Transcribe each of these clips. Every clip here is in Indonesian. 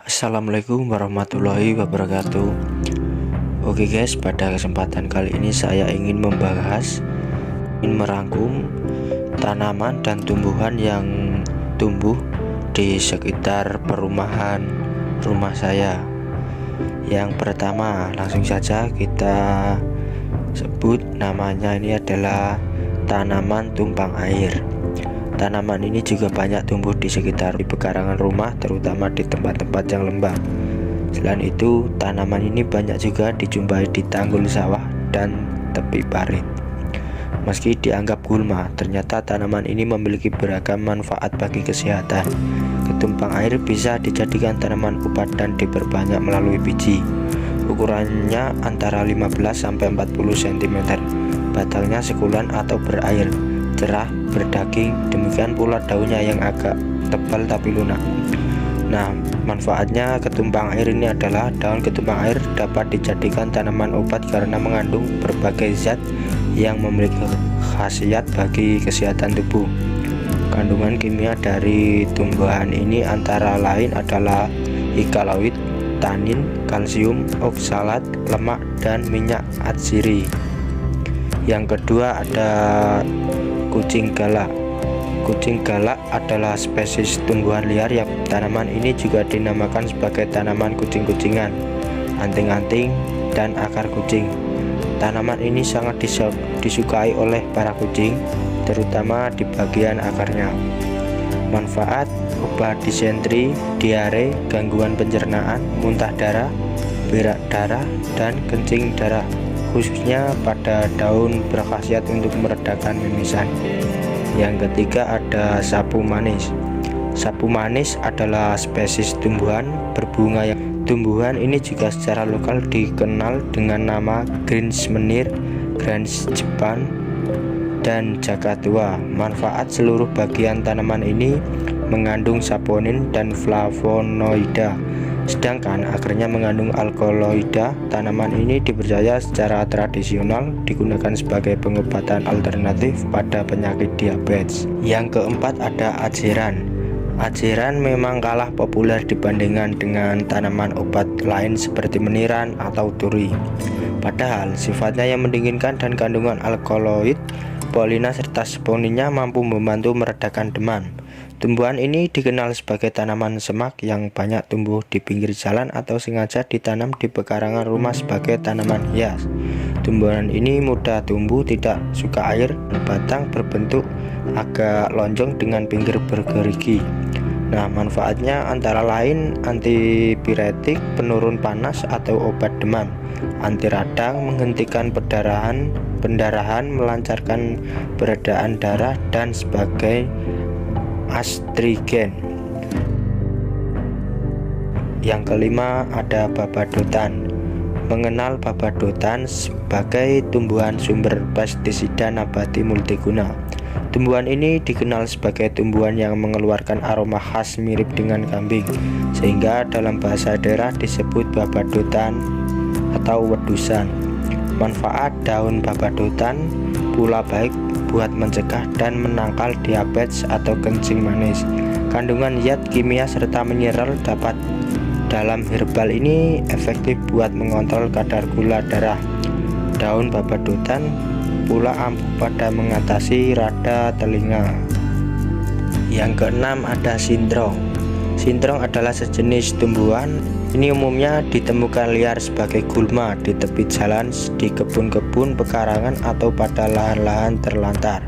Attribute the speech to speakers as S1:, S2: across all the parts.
S1: Assalamualaikum warahmatullahi wabarakatuh. Oke guys, pada kesempatan kali ini saya ingin merangkum tanaman dan tumbuhan yang tumbuh di sekitar perumahan rumah saya. Yang pertama, langsung saja kita sebut namanya, ini adalah tanaman tumpang air. Tanaman ini juga banyak tumbuh di sekitar pekarangan rumah, terutama di tempat-tempat yang lembab. Selain itu, tanaman ini banyak juga dijumpai di tanggul sawah dan tepi parit. Meski dianggap gulma, ternyata tanaman ini memiliki beragam manfaat bagi kesehatan. Ketumpang air bisa dijadikan tanaman obat dan diperbanyak melalui biji. Ukurannya antara 15-40 cm. Batangnya sekulan atau berair, cerah, berdaging, demikian pula daunnya yang agak tebal tapi lunak. Nah, manfaatnya ketumpang air ini adalah daun ketumpang air dapat dijadikan tanaman obat karena mengandung berbagai zat yang memiliki khasiat bagi kesehatan tubuh. Kandungan kimia dari tumbuhan ini antara lain adalah alkaloid, tanin, kalsium, oksalat, lemak, dan minyak atsiri. Yang kedua ada kucing galak. Kucing galak adalah spesies tumbuhan liar yang tanaman ini juga dinamakan sebagai tanaman kucing-kucingan, anting-anting, dan akar kucing. Tanaman ini sangat disukai oleh para kucing, terutama di bagian akarnya. Manfaat: obat disentri, diare, gangguan pencernaan, muntah darah, berak darah, dan kencing darah. Khususnya pada daun berkhasiat untuk meredakan mimisan. Yang ketiga ada sapu manis. Sapu manis adalah spesies tumbuhan berbunga yang tumbuhan ini juga secara lokal dikenal dengan nama Greens Menir, Greens Jepang, dan Jakatua. Manfaat: seluruh bagian tanaman ini mengandung saponin dan flavonoida, sedangkan akarnya mengandung alkaloida. Tanaman ini dipercaya secara tradisional digunakan sebagai pengobatan alternatif pada penyakit diabetes. Yang keempat ada ajeran. Ajeran memang kalah populer dibandingkan dengan tanaman obat lain seperti meniran atau turi. Padahal sifatnya yang mendinginkan dan kandungan alkaloid, polina, serta saponinnya mampu membantu meredakan demam. Tumbuhan ini dikenal sebagai tanaman semak yang banyak tumbuh di pinggir jalan atau sengaja ditanam di pekarangan rumah sebagai tanaman hias. Tumbuhan ini mudah tumbuh, tidak suka air, batang berbentuk agak lonjong dengan pinggir bergerigi. Nah, manfaatnya antara lain antipiretik, penurun panas atau obat demam, anti radang, menghentikan pendarahan, melancarkan peredaran darah, dan sebagai astrigen. Yang kelima ada babadotan. Mengenal babadotan sebagai tumbuhan sumber pestisida nabati multiguna. Tumbuhan ini dikenal sebagai tumbuhan yang mengeluarkan aroma khas mirip dengan kambing, sehingga dalam bahasa daerah disebut babadotan atau wedusan. Manfaat: daun babadotan pula baik buat mencegah dan menangkal diabetes atau kencing manis. Kandungan zat kimia serta mineral dapat dalam herbal ini efektif buat mengontrol kadar gula darah. Daun babadotan pula ampuh pada mengatasi rada telinga. Yang keenam ada sintrong. Sintrong adalah sejenis tumbuhan. Ini umumnya ditemukan liar sebagai gulma di tepi jalan, di kebun-kebun, pekarangan, atau pada lahan-lahan terlantar.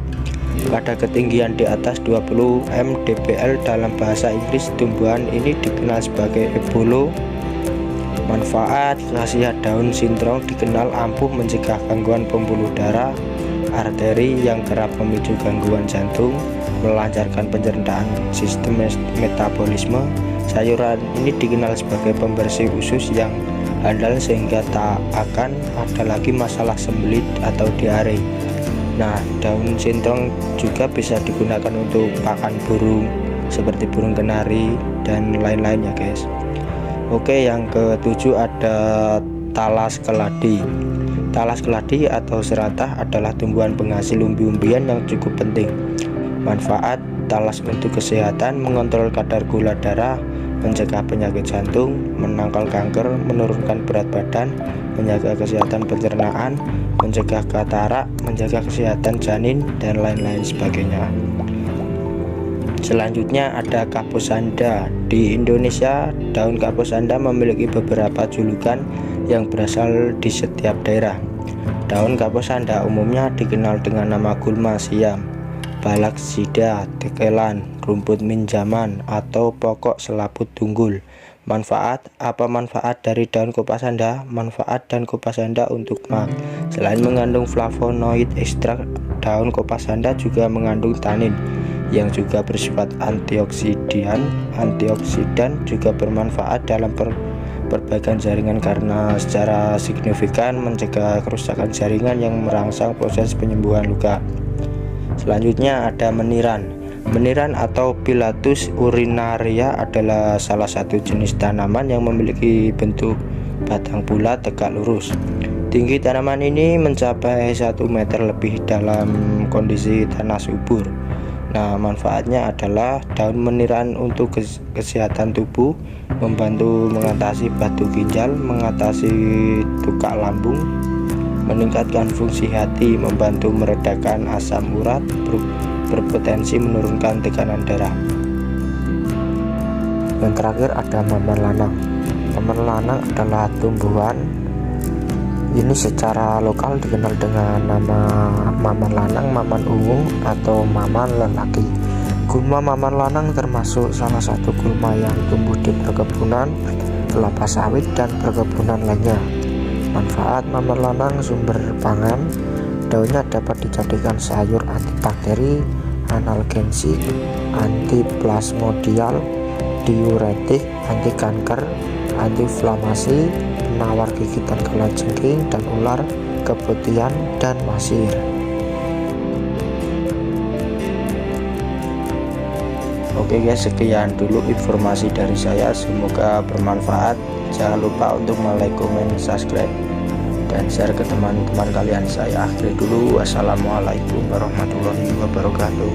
S1: Pada ketinggian di atas 20 mdpl dalam bahasa Inggris, tumbuhan ini dikenal sebagai ebolo. Manfaat: khasiat daun sintrong dikenal ampuh mencegah gangguan pembuluh darah, arteri yang kerap memicu gangguan jantung, melancarkan pencernaan sistem metabolisme. Sayuran ini dikenal sebagai pembersih usus yang handal sehingga tak akan ada lagi masalah sembelit atau diare. Nah, daun sintrong juga bisa digunakan untuk pakan burung seperti burung kenari dan lain-lain ya guys. Oke, yang ketujuh ada talas keladi. Talas keladi atau seratah adalah tumbuhan penghasil umbi-umbian yang cukup penting. Manfaat: talas untuk kesehatan, mengontrol kadar gula darah, mencegah penyakit jantung, menangkal kanker, menurunkan berat badan, menjaga kesehatan pencernaan, mencegah katarak, menjaga kesehatan janin, dan lain-lain sebagainya. Selanjutnya ada kaposanda. Di Indonesia, daun kaposanda memiliki beberapa julukan yang berasal di setiap daerah. Daun kaposanda umumnya dikenal dengan nama gulma siam, balak sida, tekelan, rumput minjaman, atau pokok selaput tunggul. Manfaat: apa manfaat dari daun kopasanda? Manfaat daun kopasanda untuk mah. Selain mengandung flavonoid, ekstrak daun kopasanda juga mengandung tanin yang juga bersifat antioksidan. Antioksidan juga bermanfaat dalam perbaikan jaringan karena secara signifikan mencegah kerusakan jaringan yang merangsang proses penyembuhan luka. Selanjutnya ada meniran. Meniran atau Pilatus urinaria adalah salah satu jenis tanaman yang memiliki bentuk batang bulat tegak lurus. Tinggi tanaman ini mencapai 1 meter lebih dalam kondisi tanah subur. Nah, manfaatnya adalah daun meniran untuk kesehatan tubuh, membantu mengatasi batu ginjal, mengatasi tukak lambung, meningkatkan fungsi hati, membantu meredakan asam urat, berpotensi menurunkan tekanan darah. Yang terakhir ada maman lanang. Maman lanang adalah tumbuhan ini secara lokal dikenal dengan nama maman lanang, maman ungu, atau maman lelaki. Gulma maman lanang termasuk salah satu gulma yang tumbuh di perkebunan, kelapa sawit, dan perkebunan lainnya. Manfaat maman lanang: sumber pangan, daunnya dapat dijadikan sayur, antibakteri, analgensik, antiplasmodial, diuretik, anti kanker, antiinflamasi, penawar gigitan kalajengking dan ular, keputihan, dan masir. Oke guys, sekian dulu informasi dari saya, semoga bermanfaat. Jangan lupa untuk like, komen, subscribe, dan share ke teman-teman kalian. Saya akhiri dulu. Wassalamualaikum warahmatullahi wabarakatuh.